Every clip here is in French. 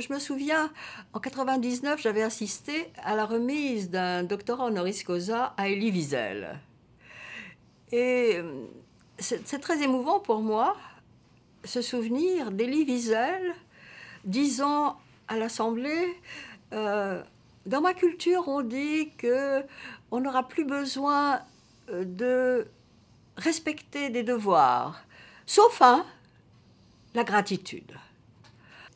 je me souviens, en 99, j'avais assisté à la remise d'un doctorat honoris causa à Elie Wiesel. Et c'est très émouvant pour moi, ce souvenir d'Elie Wiesel disant à l'Assemblée, dans ma culture, on dit qu'on n'aura plus besoin de respecter des devoirs, sauf la gratitude.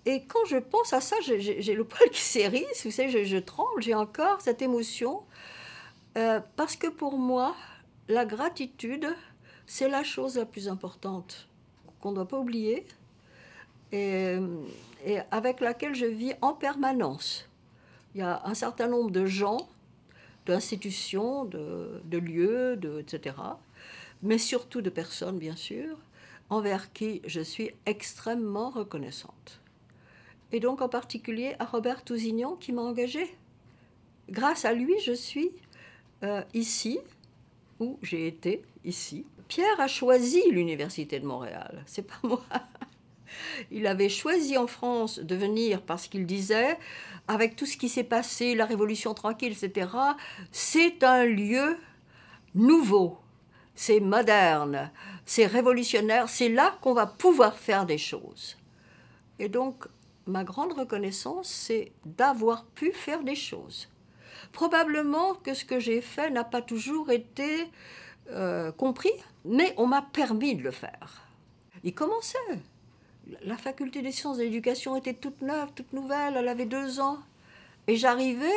Et quand je pense à ça, j'ai le poil qui s'érisse, vous savez, je tremble, j'ai encore cette émotion, parce que pour moi, la gratitude, c'est la chose la plus importante qu'on ne doit pas oublier et avec laquelle je vis en permanence. Il y a un certain nombre de gens, d'institutions, de lieux, etc., mais surtout de personnes, bien sûr, envers qui je suis extrêmement reconnaissante. Et donc en particulier à Robert Tousignan qui m'a engagée. Grâce à lui, je suis ici, où j'ai été, ici. Pierre a choisi l'Université de Montréal, c'est pas moi. Il avait choisi en France de venir parce qu'il disait, avec tout ce qui s'est passé, la Révolution tranquille, etc., c'est un lieu nouveau, c'est moderne, c'est révolutionnaire, c'est là qu'on va pouvoir faire des choses. Et donc, ma grande reconnaissance, c'est d'avoir pu faire des choses. Probablement que ce que j'ai fait n'a pas toujours été compris, mais on m'a permis de le faire. Il commençait. La faculté des sciences de l'éducation était toute neuve, toute nouvelle, elle avait 2 ans. Et j'arrivais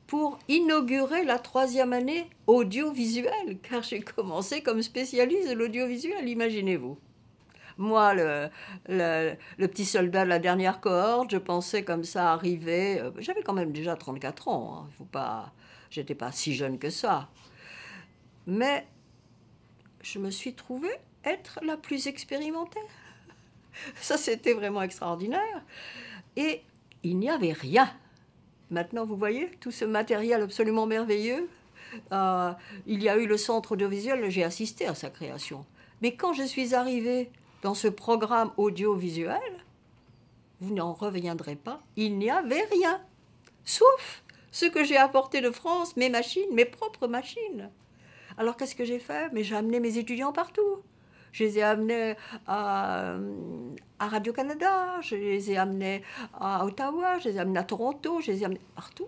pour inaugurer la 3e année audiovisuelle, car j'ai commencé comme spécialiste de l'audiovisuel, imaginez-vous. Moi, le petit soldat de la dernière cohorte, je pensais comme ça arriver. J'avais quand même déjà 34 ans, hein, j'étais pas si jeune que ça. Mais je me suis trouvée être la plus expérimentée. Ça, c'était vraiment extraordinaire. Et il n'y avait rien. Maintenant, vous voyez, tout ce matériel absolument merveilleux. Il y a eu le centre audiovisuel, j'ai assisté à sa création. Mais quand je suis arrivée dans ce programme audiovisuel, vous n'en reviendrez pas, il n'y avait rien. Sauf ce que j'ai apporté de France, mes machines, mes propres machines. Alors qu'est-ce que j'ai fait? Mais j'ai amené mes étudiants partout. Je les ai amenés à Radio-Canada, je les ai amenés à Ottawa, je les ai amenés à Toronto, je les ai amenés partout.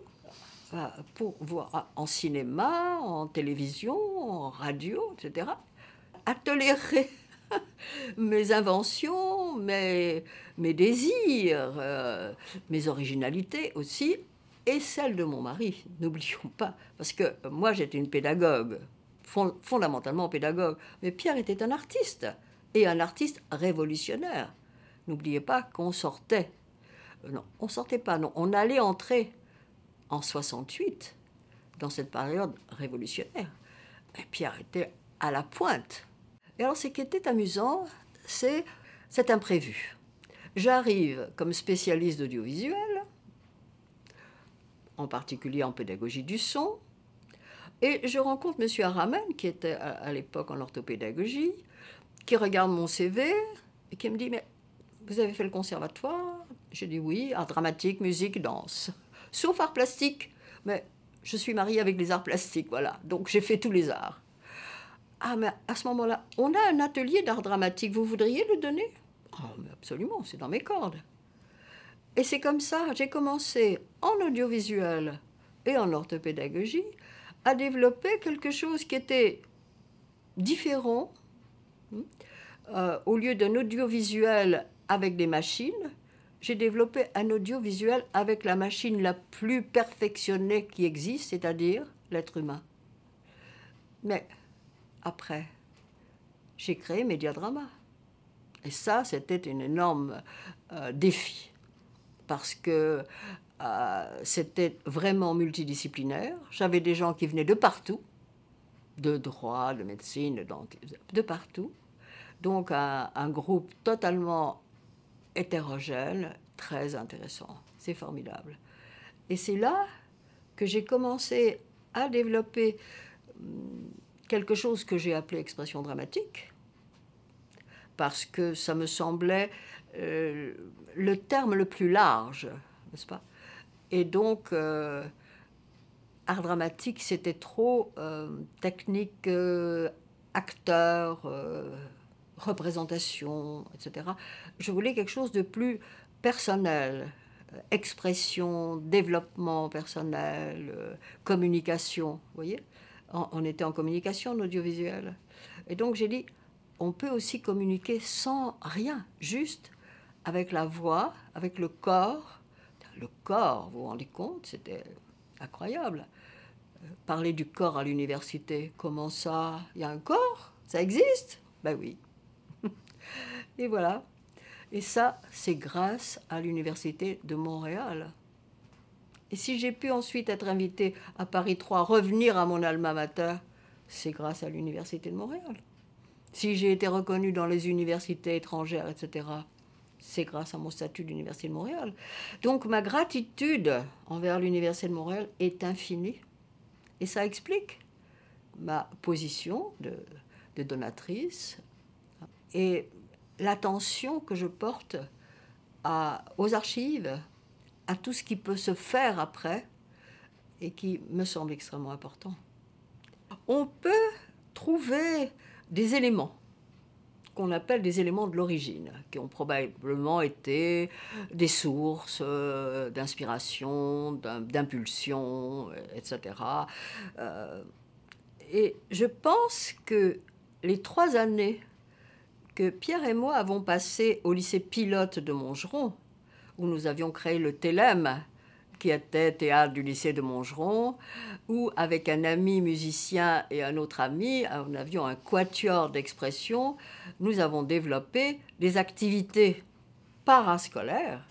Pour voir en cinéma, en télévision, en radio, etc. À tolérer mes inventions, mes désirs, mes originalités aussi, et celles de mon mari, n'oublions pas. Parce que moi, j'étais une pédagogue, fondamentalement pédagogue, mais Pierre était un artiste, et un artiste révolutionnaire. N'oubliez pas qu'on sortait. Non, on sortait pas, non. On allait entrer en 68, dans cette période révolutionnaire. Et Pierre était à la pointe. Et alors, ce qui était amusant, c'est cet imprévu. J'arrive comme spécialiste d'audiovisuel, en particulier en pédagogie du son, et je rencontre M. Aramen, qui était à l'époque en orthopédagogie, qui regarde mon CV et qui me dit « Mais vous avez fait le conservatoire ?» J'ai dit « Oui, art dramatique, musique, danse. Sauf art plastique. Mais je suis mariée avec les arts plastiques, voilà. Donc j'ai fait tous les arts. » Ah, mais à ce moment-là, on a un atelier d'art dramatique, vous voudriez le donner? Oh, mais absolument, c'est dans mes cordes. Et c'est comme ça, j'ai commencé en audiovisuel et en orthopédagogie à développer quelque chose qui était différent. Au lieu d'un audiovisuel avec des machines, j'ai développé un audiovisuel avec la machine la plus perfectionnée qui existe, c'est-à-dire l'être humain. Mais après, j'ai créé Médiadrama. Et ça, c'était un énorme défi, parce que c'était vraiment multidisciplinaire. J'avais des gens qui venaient de partout, de droit, de médecine, de partout. Donc un groupe totalement hétérogène, très intéressant. C'est formidable. Et c'est là que j'ai commencé à développer quelque chose que j'ai appelé expression dramatique, parce que ça me semblait le terme le plus large, n'est-ce pas? Et donc, art dramatique, c'était trop technique, acteur, représentation, etc. Je voulais quelque chose de plus personnel, expression, développement personnel, communication, vous voyez? On était en communication, en audiovisuel. Et donc j'ai dit, on peut aussi communiquer sans rien, juste avec la voix, avec le corps. Le corps, vous vous rendez compte, c'était incroyable. Parler du corps à l'université, comment ça? Il y a un corps? Ça existe? Ben oui. Et voilà. Et ça, c'est grâce à l'université de Montréal. Et si j'ai pu ensuite être invitée à Paris 3, revenir à mon alma mater, c'est grâce à l'université de Montréal. Si j'ai été reconnue dans les universités étrangères, etc., c'est grâce à mon statut d'Université de Montréal. Donc ma gratitude envers l'Université de Montréal est infinie. Et ça explique ma position de donatrice et l'attention que je porte aux archives, à tout ce qui peut se faire après et qui me semble extrêmement important. On peut trouver des éléments qu'on appelle des éléments de l'origine, qui ont probablement été des sources d'inspiration, d'impulsion, etc. Et je pense que les 3 années que Pierre et moi avons passées au lycée pilote de Montgeron, où nous avions créé le Télème, qui était théâtre du lycée de Montgeron, où avec un ami musicien et un autre ami, nous avions un quatuor d'expression, nous avons développé des activités parascolaires,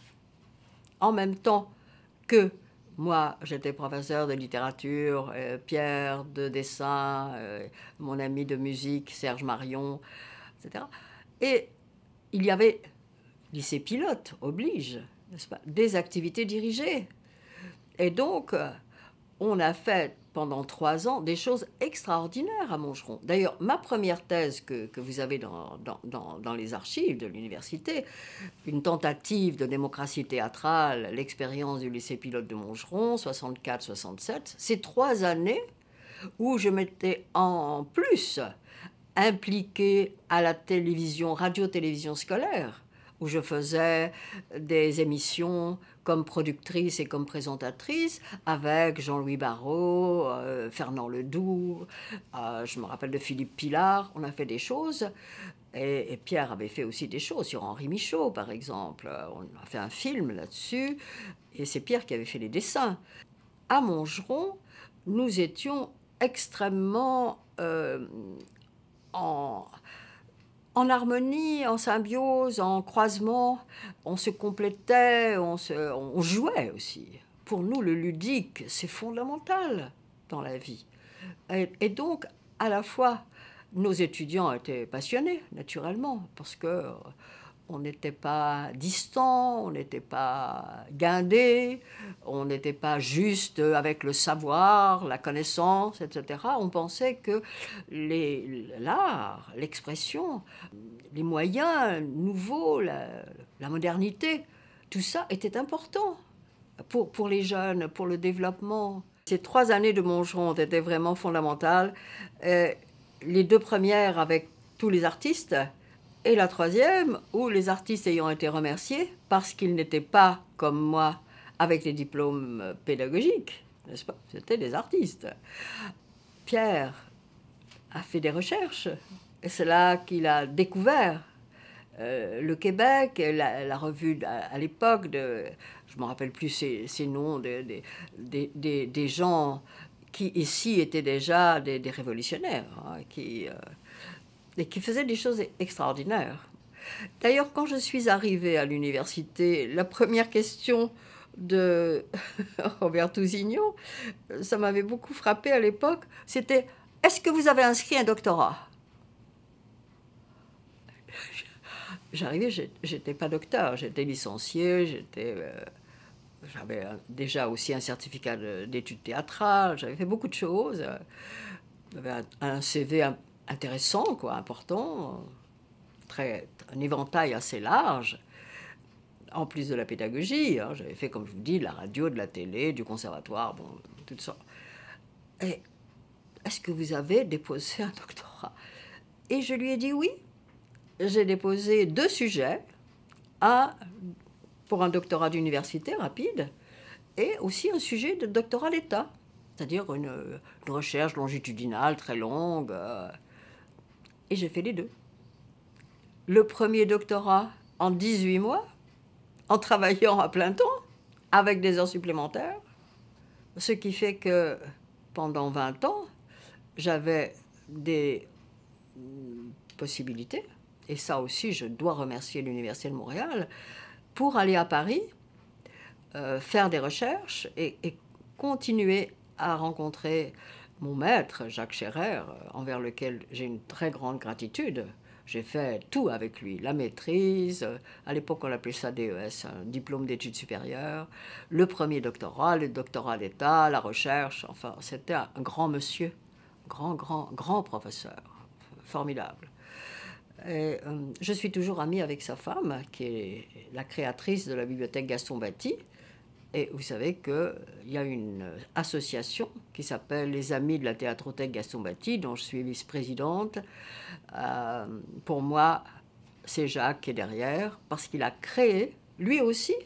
en même temps que moi, j'étais professeur de littérature, Pierre de dessin, mon ami de musique, Serge Marion, etc. Et il y avait, lycée pilote oblige, n'est-ce pas, des activités dirigées. Et donc, on a fait pendant 3 ans des choses extraordinaires à Montgeron. D'ailleurs, ma première thèse que vous avez dans les archives de l'université, une tentative de démocratie théâtrale, l'expérience du lycée pilote de Montgeron, 64-67, c'est 3 années où je m'étais en plus impliquée à la télévision, radio-télévision scolaire, où je faisais des émissions comme productrice et comme présentatrice avec Jean-Louis Barrault, Fernand Ledoux, je me rappelle de Philippe Pilard. On a fait des choses. Et Pierre avait fait aussi des choses sur Henri Michaud, par exemple. On a fait un film là-dessus. Et c'est Pierre qui avait fait les dessins. À Montgeron, nous étions extrêmement en harmonie, en symbiose, en croisement, on se complétait, on jouait aussi. Pour nous, le ludique, c'est fondamental dans la vie. Et donc, à la fois, nos étudiants étaient passionnés, naturellement, parce que on n'était pas distants, on n'était pas guindés, on n'était pas juste avec le savoir, la connaissance, etc. On pensait que l'art, l'expression, les moyens nouveaux, la modernité, tout ça était important pour les jeunes, pour le développement. Ces 3 années de Montgeron ont été vraiment fondamentales. Les 2 premières avec tous les artistes, et la 3e, où les artistes ayant été remerciés parce qu'ils n'étaient pas, comme moi, avec les diplômes pédagogiques, n'est-ce pas? C'était des artistes. Pierre a fait des recherches, et c'est là qu'il a découvert le Québec, la revue à l'époque, je ne me rappelle plus ces noms, des gens qui ici étaient déjà des révolutionnaires, hein, et qui faisaient des choses extraordinaires. D'ailleurs, quand je suis arrivée à l'université, la première question de Robert Tousignon, ça m'avait beaucoup frappée à l'époque, c'était « Est-ce que vous avez inscrit un doctorat ?» J'arrivais, j'étais pas docteur, j'étais licenciée, j'avais déjà aussi un certificat d'études théâtrales, j'avais fait beaucoup de choses, j'avais un CV intéressant, quoi, important, un éventail assez large. en plus de la pédagogie, hein, j'avais fait, comme je vous dis, de la radio, de la télé, du conservatoire, bon, tout ça. Et est-ce que vous avez déposé un doctorat? Et je lui ai dit oui. J'ai déposé 2 sujets, un pour un doctorat d'université rapide et aussi un sujet de doctorat d'État, c'est-à-dire une recherche longitudinale très longue. Et j'ai fait les 2. Le premier doctorat en 18 mois, en travaillant à plein temps, avec des heures supplémentaires, ce qui fait que pendant 20 ans, j'avais des possibilités, et ça aussi je dois remercier l'Université de Montréal, pour aller à Paris, faire des recherches et continuer à rencontrer mon maître, Jacques Scherrer, envers lequel j'ai une très grande gratitude. J'ai fait tout avec lui, la maîtrise, à l'époque on appelait ça DES, un diplôme d'études supérieures, le premier doctorat, le doctorat d'État, la recherche, enfin c'était un grand monsieur, grand professeur, formidable. Et, je suis toujours amie avec sa femme, qui est la créatrice de la bibliothèque Gaston Batti. Et vous savez qu'il y a une association qui s'appelle les Amis de la Théâtrothèque Gaston Batti, dont je suis vice-présidente. Pour moi, c'est Jacques qui est derrière, parce qu'il a créé, lui aussi,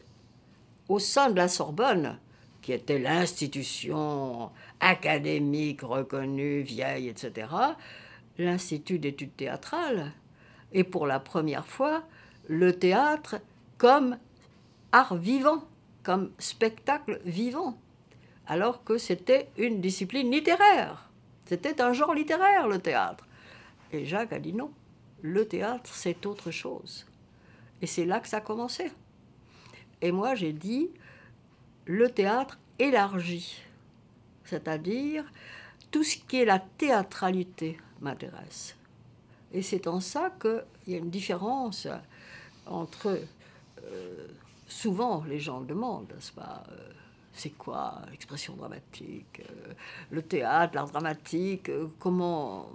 au sein de la Sorbonne, qui était l'institution académique reconnue, vieille, etc., l'Institut d'études théâtrales. Et pour la première fois, le théâtre comme art vivant, comme spectacle vivant, alors que c'était une discipline littéraire. C'était un genre littéraire, le théâtre. Et Jacques a dit non, le théâtre, c'est autre chose. Et c'est là que ça a commencé. Et moi, j'ai dit, le théâtre élargi, c'est-à-dire tout ce qui est la théâtralité m'intéresse. Et c'est en ça qu'il y a une différence entre... souvent, les gens le demandent, n'est-ce pas, c'est quoi l'expression dramatique, le théâtre, l'art dramatique, comment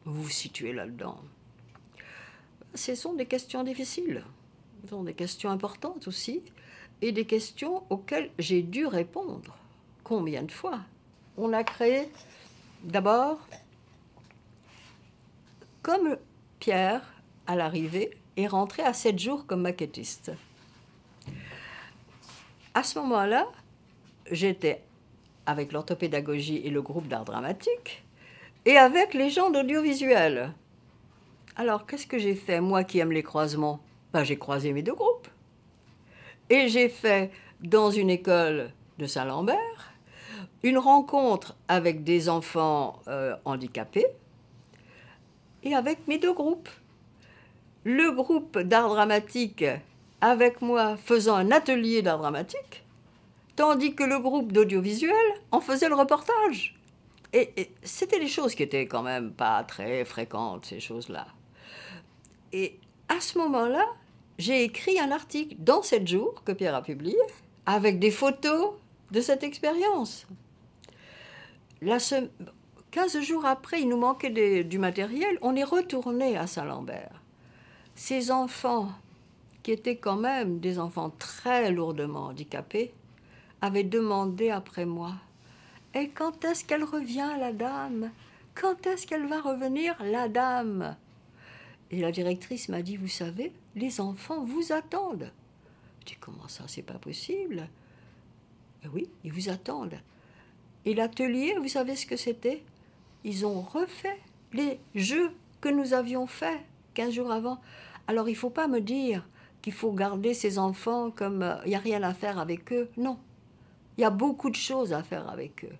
vous vous situez là-dedans? Ce sont des questions difficiles, ce sont des questions importantes aussi, et des questions auxquelles j'ai dû répondre. Combien de fois? On a créé, d'abord, comme Pierre, à l'arrivée, est rentré à 7 jours comme maquettiste. À ce moment-là, j'étais avec l'orthopédagogie et le groupe d'art dramatique et avec les gens d'audiovisuel. Alors, qu'est-ce que j'ai fait, moi qui aime les croisements? Ben, j'ai croisé mes 2 groupes. Et j'ai fait, dans une école de Saint-Lambert, une rencontre avec des enfants handicapés et avec mes 2 groupes. Le groupe d'art dramatique avec moi faisant un atelier d'art dramatique, tandis que le groupe d'audiovisuel en faisait le reportage. Et c'était des choses qui étaient quand même pas très fréquentes, ces choses-là. Et à ce moment-là, j'ai écrit un article dans 7 jours que Pierre a publié, avec des photos de cette expérience. 15 jours après, il nous manquait du matériel, on est retourné à Saint-Lambert. Ces enfants, qui étaient quand même des enfants très lourdement handicapés, avaient demandé après moi « Et quand est-ce qu'elle revient, la dame? Quand est-ce qu'elle va revenir, la dame ?» Et la directrice m'a dit « Vous savez, les enfants vous attendent. » Je dis « Comment ça, c'est pas possible ?» Et oui, ils vous attendent. Et l'atelier, vous savez ce que c'était? Ils ont refait les jeux que nous avions faits 15 jours avant. Alors il ne faut pas me dire qu'il faut garder ces enfants comme il n'y a rien à faire avec eux. Non, il y a beaucoup de choses à faire avec eux.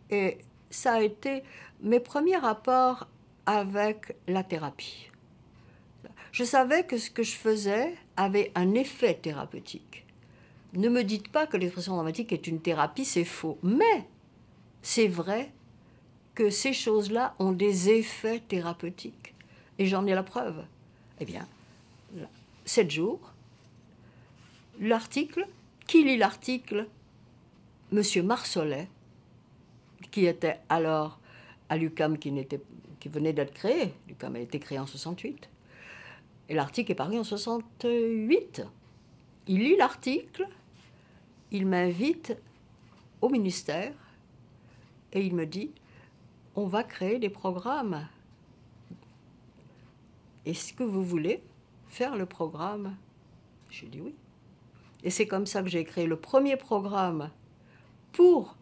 Et ça a été mes premiers rapports avec la thérapie. Je savais que ce que je faisais avait un effet thérapeutique. Ne me dites pas que l'expression dramatique est une thérapie, c'est faux. Mais c'est vrai que ces choses-là ont des effets thérapeutiques. Et j'en ai la preuve. Eh bien, 7 jours, l'article, qui lit l'article? Monsieur Marsollet, qui était alors à l'UQAM, qui venait d'être créé. L'UQAM a été créé en 68. Et l'article est paru en 68. il lit l'article, il m'invite au ministère et il me dit, on va créer des programmes. Est-ce que vous voulez faire le programme? J'ai dit oui. Et c'est comme ça que j'ai créé le premier programme pour,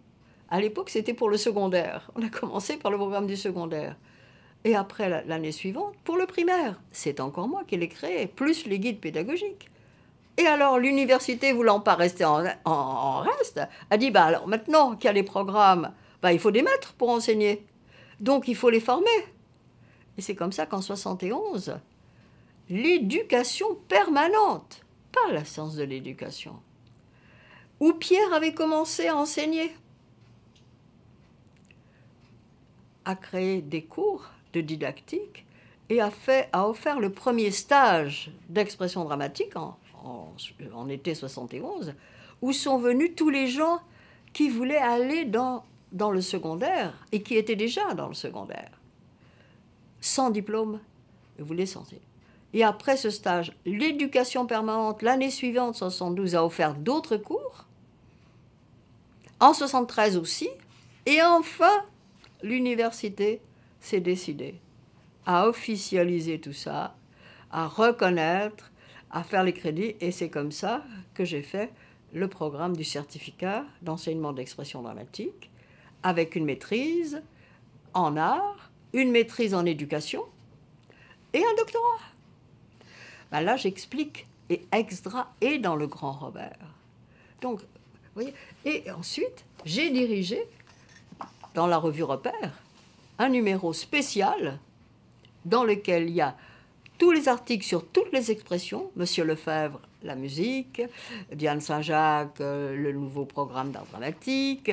à l'époque c'était pour le secondaire. On a commencé par le programme du secondaire. Et après, l'année suivante, pour le primaire. C'est encore moi qui l'ai créé, plus les guides pédagogiques. Et alors, l'université, voulant pas rester en reste, a dit, bah alors maintenant qu'il y a les programmes, bah, il faut des maîtres pour enseigner. Donc, il faut les former. Et c'est comme ça qu'en 71, l'éducation permanente, pas la science de l'éducation, où Pierre avait commencé à enseigner, a créé des cours de didactique et a offert le premier stage d'expression dramatique en été 71, où sont venus tous les gens qui voulaient aller dans le secondaire et qui étaient déjà dans le secondaire, sans diplôme, ils voulaient sortir. Et après ce stage, l'éducation permanente, l'année suivante, 72, a offert d'autres cours, en 73 aussi, et enfin, l'université s'est décidée à officialiser tout ça, à reconnaître, à faire les crédits, et c'est comme ça que j'ai fait le programme du certificat d'enseignement d'expression dramatique, avec une maîtrise en art, une maîtrise en éducation et un doctorat. Ben là, j'explique, et extra, et dans le Grand Robert. Donc, vous voyez, et ensuite, j'ai dirigé, dans la revue Repère, un numéro spécial dans lequel il y a tous les articles sur toutes les expressions, Monsieur Lefebvre, la musique, Diane Saint-Jacques, le nouveau programme d'art dramatique,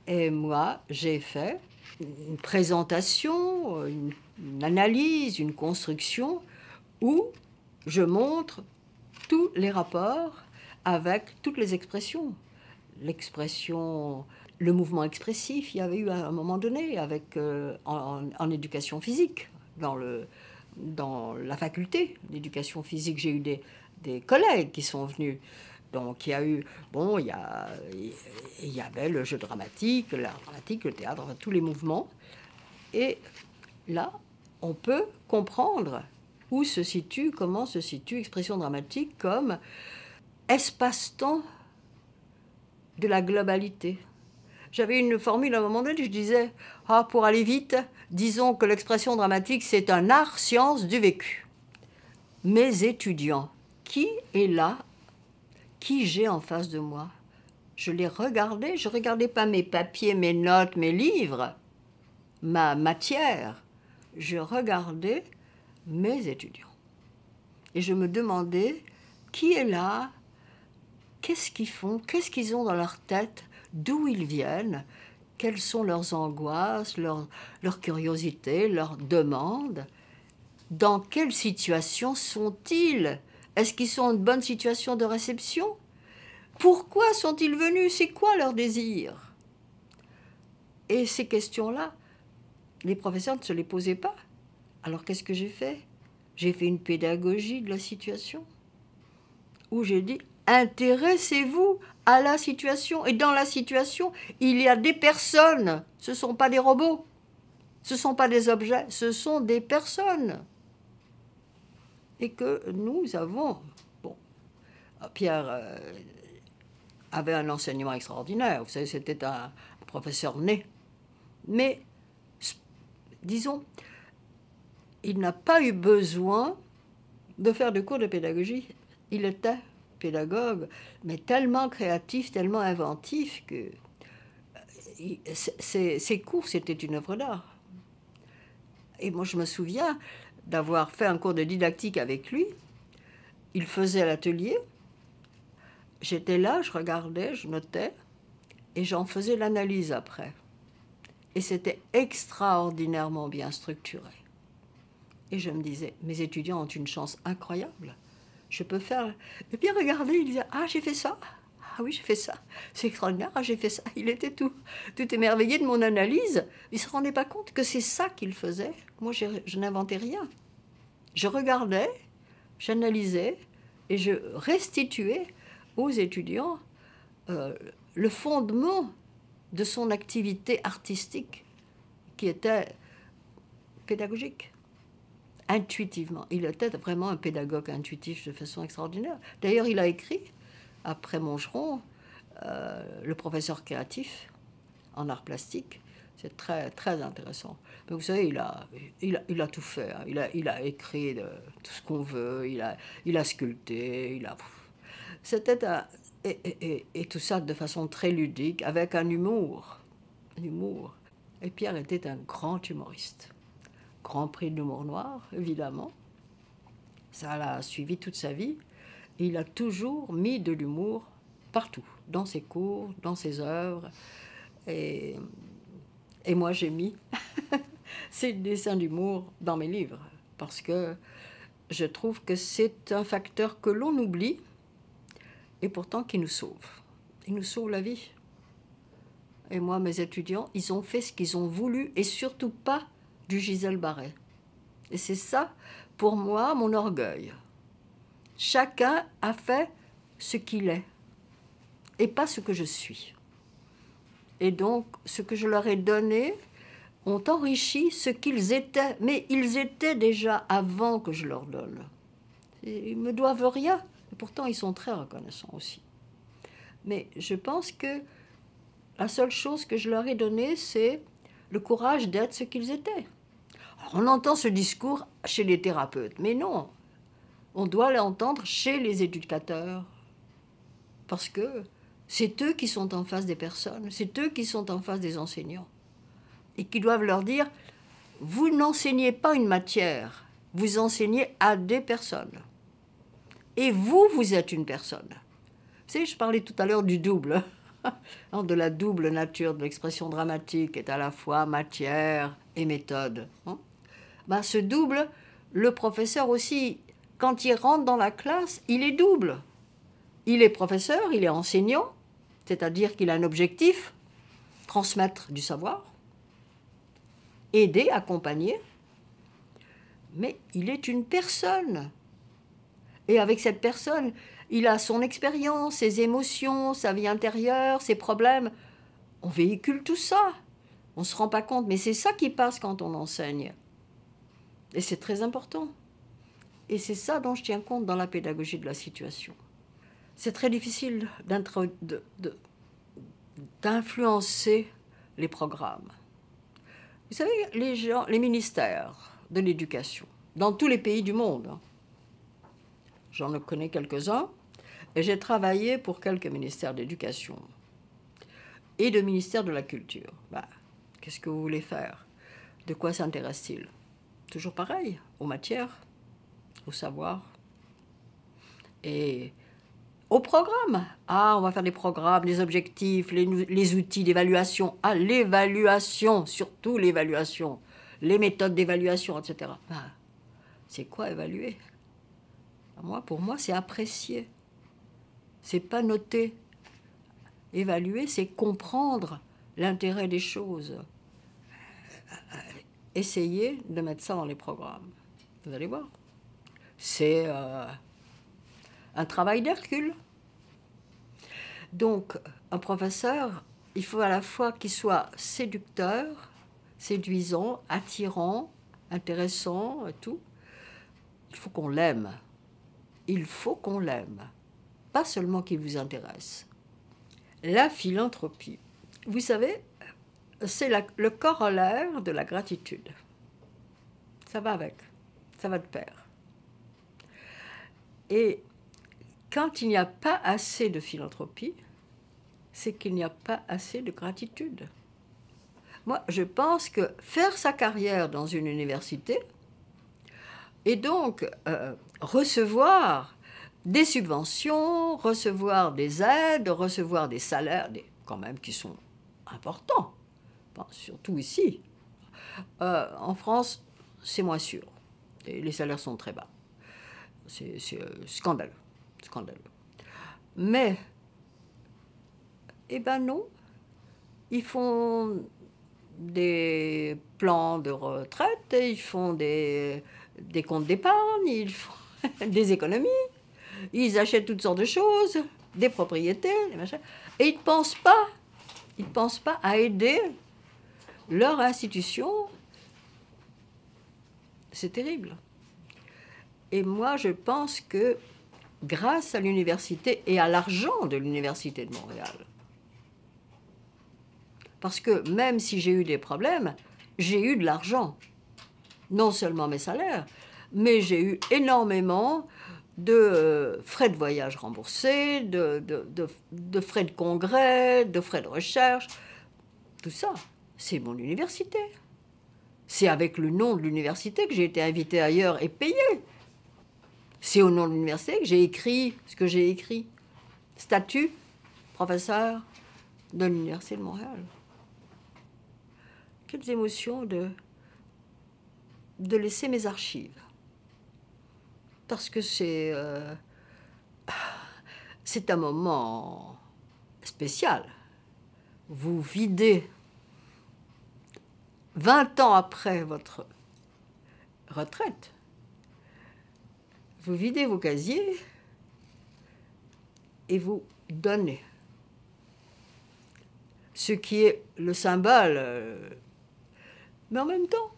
et moi, j'ai fait une présentation, une analyse, une construction, où je montre tous les rapports avec toutes les expressions. L'expression, le mouvement expressif, il y avait eu à un moment donné avec, en éducation physique, dans la faculté d'éducation physique, j'ai eu des collègues qui sont venus. Donc il y a eu, bon, il y avait le jeu dramatique, l'art dramatique, le théâtre, enfin, tous les mouvements. Et là, on peut comprendre où se situe, comment se situe expression dramatique comme espace-temps de la globalité. J'avais une formule à un moment donné, je disais, pour aller vite, disons que l'expression dramatique, c'est un art-science du vécu. Mes étudiants, qui est là, qui j'ai en face de moi? Je les regardais, je ne regardais pas mes papiers, mes notes, mes livres, ma matière. Je regardais mes étudiants. Et je me demandais, qui est là? Qu'est-ce qu'ils font? Qu'est-ce qu'ils ont dans leur tête? D'où ils viennent? Quelles sont leurs angoisses, leur curiosité, leurs demandes? Dans quelle situation sont-ils? Est-ce qu'ils sont en bonne situation de réception? Pourquoi sont-ils venus? C'est quoi leur désir? Et ces questions-là, les professeurs ne se les posaient pas. Alors qu'est-ce que j'ai fait? J'ai fait une pédagogie de la situation, où j'ai dit, intéressez-vous à la situation. Et dans la situation, il y a des personnes. Ce ne sont pas des robots. Ce ne sont pas des objets. Ce sont des personnes. Et que nous avons... Bon, Pierre avait un enseignement extraordinaire. Vous savez, c'était un professeur né. Mais, disons, il n'a pas eu besoin de faire de cours de pédagogie. Il était pédagogue, mais tellement créatif, tellement inventif que ses cours, c'était une œuvre d'art. Et moi, je me souviens d'avoir fait un cours de didactique avec lui. Il faisait l'atelier. J'étais là, je regardais, je notais, et j'en faisais l'analyse après. Et c'était extraordinairement bien structuré. Et je me disais, mes étudiants ont une chance incroyable. Je peux faire... Et puis regardez, il disait, j'ai fait ça. Ah oui, j'ai fait ça. C'est extraordinaire, j'ai fait ça. Il était tout émerveillé de mon analyse. Il ne se rendait pas compte que c'est ça qu'il faisait. Moi, je n'inventais rien. Je regardais, j'analysais et je restituais aux étudiants le fondement de son activité artistique, qui était pédagogique, intuitivement. Il était vraiment un pédagogue intuitif de façon extraordinaire. D'ailleurs, il a écrit, après Mongeron, Le professeur créatif en art plastique. C'est très, très intéressant. Mais vous savez, il a tout fait. Hein. Il a écrit tout ce qu'on veut, il a sculpté, C'était et tout ça de façon très ludique, avec un humour. Et Pierre était un grand humoriste. Grand prix de l'humour noir, évidemment. Ça l'a suivi toute sa vie. Et il a toujours mis de l'humour partout, dans ses cours, dans ses œuvres. Et moi, j'ai mis ces dessins d'humour dans mes livres, parce que je trouve que c'est un facteur que l'on oublie, et pourtant qui nous sauve. Il nous sauve la vie. Et moi, mes étudiants, ils ont fait ce qu'ils ont voulu, et surtout pas du Gisèle Barret. Et c'est ça, pour moi, mon orgueil. Chacun a fait ce qu'il est, et pas ce que je suis. Et donc, ce que je leur ai donné ont enrichi ce qu'ils étaient. Mais ils étaient déjà avant que je leur donne. Ils ne me doivent rien. Et pourtant, ils sont très reconnaissants aussi. Mais je pense que la seule chose que je leur ai donnée, c'est le courage d'être ce qu'ils étaient. Alors, on entend ce discours chez les thérapeutes. Mais non, on doit l'entendre chez les éducateurs. Parce que c'est eux qui sont en face des personnes, c'est eux qui sont en face des enseignants. Et qui doivent leur dire, vous n'enseignez pas une matière, vous enseignez à des personnes. Et vous êtes une personne. Vous savez, je parlais tout à l'heure du double, de la double nature de l'expression dramatique, qui est à la fois matière et méthode. Ce double, le professeur aussi, quand il rentre dans la classe, il est double. Il est professeur, il est enseignant, c'est-à-dire qu'il a un objectif, transmettre du savoir, aider, accompagner, mais il est une personne. Et avec cette personne, il a son expérience, ses émotions, sa vie intérieure, ses problèmes. On véhicule tout ça. On ne se rend pas compte, mais c'est ça qui passe quand on enseigne. Et c'est très important. Et c'est ça dont je tiens compte dans la pédagogie de la situation. C'est très difficile d'influencer les programmes. Vous savez, les ministères de l'éducation, dans tous les pays du monde, j'en connais quelques-uns, et j'ai travaillé pour quelques ministères d'éducation et de ministères de la culture. Qu'est-ce que vous voulez faire? De quoi s'intéresse-t-il? Toujours pareil, aux matières, au savoir et au programme. On va faire des programmes, des objectifs, les outils d'évaluation. L'évaluation, surtout l'évaluation, les méthodes d'évaluation, etc. C'est quoi évaluer? Pour moi, c'est apprécier. C'est pas noter. Évaluer, c'est comprendre l'intérêt des choses. Essayez de mettre ça dans les programmes. Vous allez voir. C'est un travail d'Hercule. Donc, un professeur, il faut à la fois qu'il soit séducteur, séduisant, attirant, intéressant, tout. Il faut qu'on l'aime. Il faut qu'on l'aime. Pas seulement qu'il vous intéresse. La philanthropie. Vous savez, c'est le corollaire de la gratitude. Ça va avec. Ça va de pair. Et quand il n'y a pas assez de philanthropie, c'est qu'il n'y a pas assez de gratitude. Moi, je pense que faire sa carrière dans une université et donc recevoir des subventions, recevoir des aides, recevoir des salaires, quand même qui sont importants, surtout ici. En France, c'est moins sûr. Et les salaires sont très bas. C'est scandaleux. Mais, non. Ils font des plans de retraite, ils font des comptes d'épargne, ils font des économies, ils achètent toutes sortes de choses. des propriétés, des machins, et ils ne pensent pas à aider leur institution. C'est terrible. Et moi, je pense que grâce à l'université et à l'argent de l'Université de Montréal, parce que même si j'ai eu des problèmes, j'ai eu de l'argent. Non seulement mes salaires, mais j'ai eu énormément de frais de voyage remboursés, de frais de congrès, de frais de recherche. Tout ça, c'est mon université. C'est avec le nom de l'université que j'ai été invitée ailleurs et payée. C'est au nom de l'université que j'ai écrit ce que j'ai écrit. Statut, professeur de l'Université de Montréal. Quelles émotions de laisser mes archives. Parce que c'est un moment spécial. Vous videz, 20 ans après votre retraite, vous videz vos casiers et vous donnez. Ce qui est le symbole. Mais en même temps,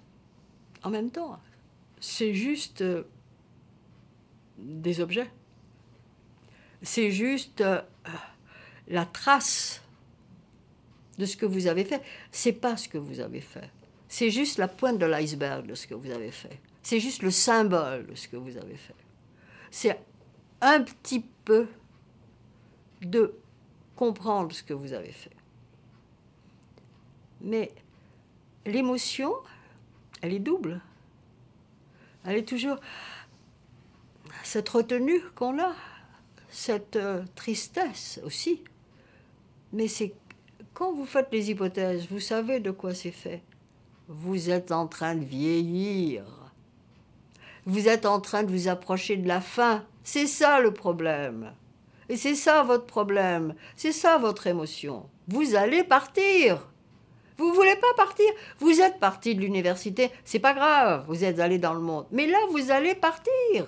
c'est juste des objets. C'est juste la trace de ce que vous avez fait. C'est pas ce que vous avez fait. C'est juste la pointe de l'iceberg de ce que vous avez fait. C'est juste le symbole de ce que vous avez fait. C'est un petit peu de comprendre ce que vous avez fait. Mais l'émotion, elle est double. Elle est toujours cette retenue qu'on a, cette tristesse aussi. Mais c'est quand vous faites les hypothèses, vous savez de quoi c'est fait. Vous êtes en train de vieillir. Vous êtes en train de vous approcher de la fin. C'est ça le problème. Et c'est ça votre problème. C'est ça votre émotion. Vous allez partir. Vous ne voulez pas partir. Vous êtes parti de l'université. C'est pas grave. Vous êtes allé dans le monde. Mais là, vous allez partir.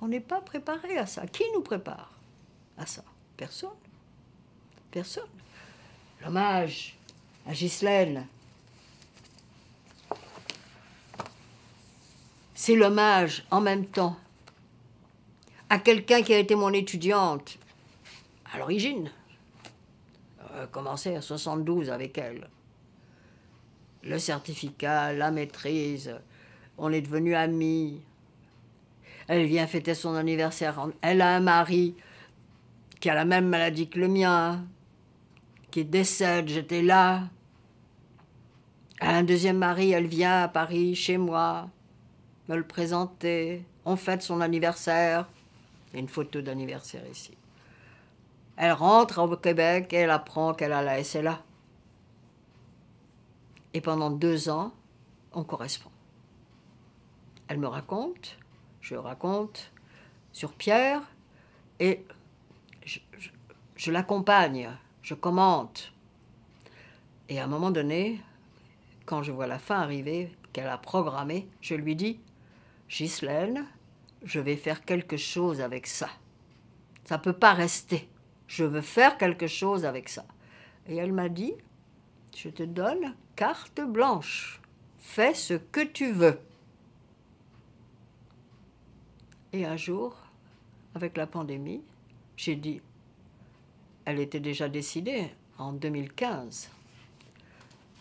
On n'est pas préparé à ça. Qui nous prépare à ça? Personne. Personne. L'hommage à Ghislaine. C'est l'hommage en même temps à quelqu'un qui a été mon étudiante à l'origine. Commencé à 72 avec elle. Le certificat, la maîtrise, on est devenus amis. Elle vient fêter son anniversaire. Elle a un mari qui a la même maladie que le mien, qui décède, j'étais là. Elle a un deuxième mari, elle vient à Paris, chez moi, me le présenter. On fête son anniversaire. Il y a une photo d'anniversaire ici. Elle rentre au Québec et elle apprend qu'elle a la SLA. Et pendant 2 ans, on correspond. Elle me raconte, je raconte sur Pierre et je l'accompagne, je commente. Et à un moment donné, quand je vois la fin arriver, qu'elle a programmée, je lui dis « Ghislaine, je vais faire quelque chose avec ça. Ça ne peut pas rester. Je veux faire quelque chose avec ça. » Et elle m'a dit « Je te donne carte blanche. Fais ce que tu veux. » Et un jour, avec la pandémie, j'ai dit, elle était déjà décidée en 2015.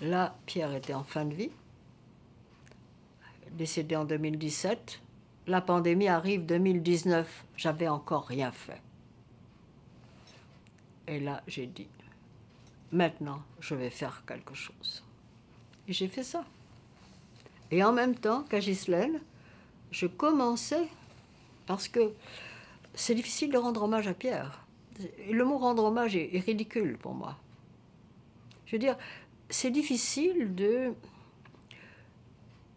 Là, Pierre était en fin de vie, décédé en 2017. La pandémie arrive 2019, j'avais encore rien fait. Et là, j'ai dit, maintenant, je vais faire quelque chose. Et j'ai fait ça. Et en même temps qu'à Ghislaine, je commençais, parce que c'est difficile de rendre hommage à Pierre. Le mot rendre hommage est ridicule pour moi. Je veux dire, c'est difficile de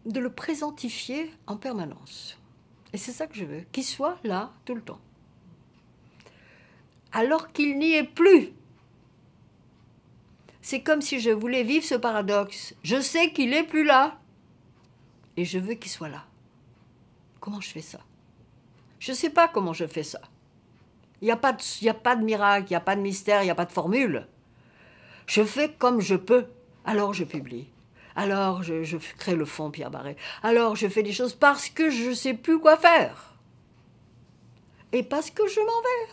le présentifier en permanence. Et c'est ça que je veux, qu'il soit là tout le temps. Alors qu'il n'y est plus. C'est comme si je voulais vivre ce paradoxe. Je sais qu'il n'est plus là. Et je veux qu'il soit là. Comment je fais ça? Je ne sais pas comment je fais ça. Il n'y a pas de miracle, il n'y a pas de mystère, il n'y a pas de formule. Je fais comme je peux. Alors je publie. Alors je crée le fonds Pierre Barré. Alors je fais des choses parce que je ne sais plus quoi faire. Et parce que je m'en vais.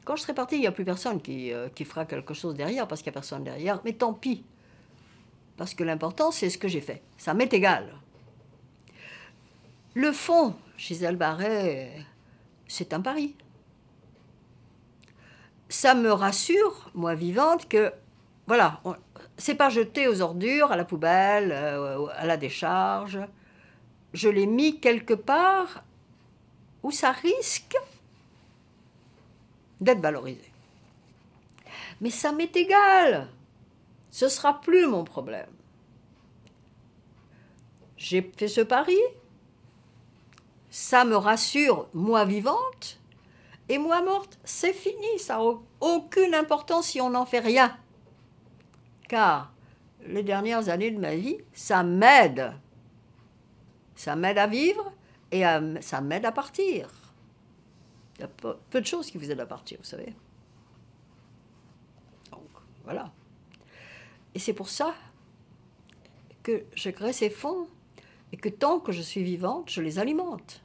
Quand je serai parti, il n'y a plus personne qui fera quelque chose derrière parce qu'il n'y a personne derrière. Mais tant pis. Parce que l'important, c'est ce que j'ai fait. Ça m'est égal. Le fond, Gisèle Barré, c'est un pari. Ça me rassure, moi vivante, que, voilà, c'est pas jeté aux ordures, à la poubelle, à la décharge. Je l'ai mis quelque part où ça risque d'être valorisé. Mais ça m'est égal. Ce sera plus mon problème. J'ai fait ce pari. Ça me rassure, moi vivante. Et moi morte, c'est fini. Ça n'a aucune importance si on n'en fait rien. Car les dernières années de ma vie, ça m'aide. Ça m'aide à vivre et ça m'aide à partir. Il y a peu de choses qui vous aident à partir, vous savez. Donc, voilà. Et c'est pour ça que je crée ces fonds et que tant que je suis vivante, je les alimente.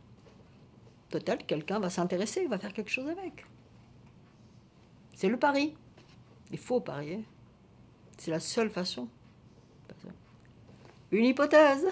Peut-être quelqu'un va s'intéresser, va faire quelque chose avec. C'est le pari. Il faut parier. C'est la seule façon. Une hypothèse.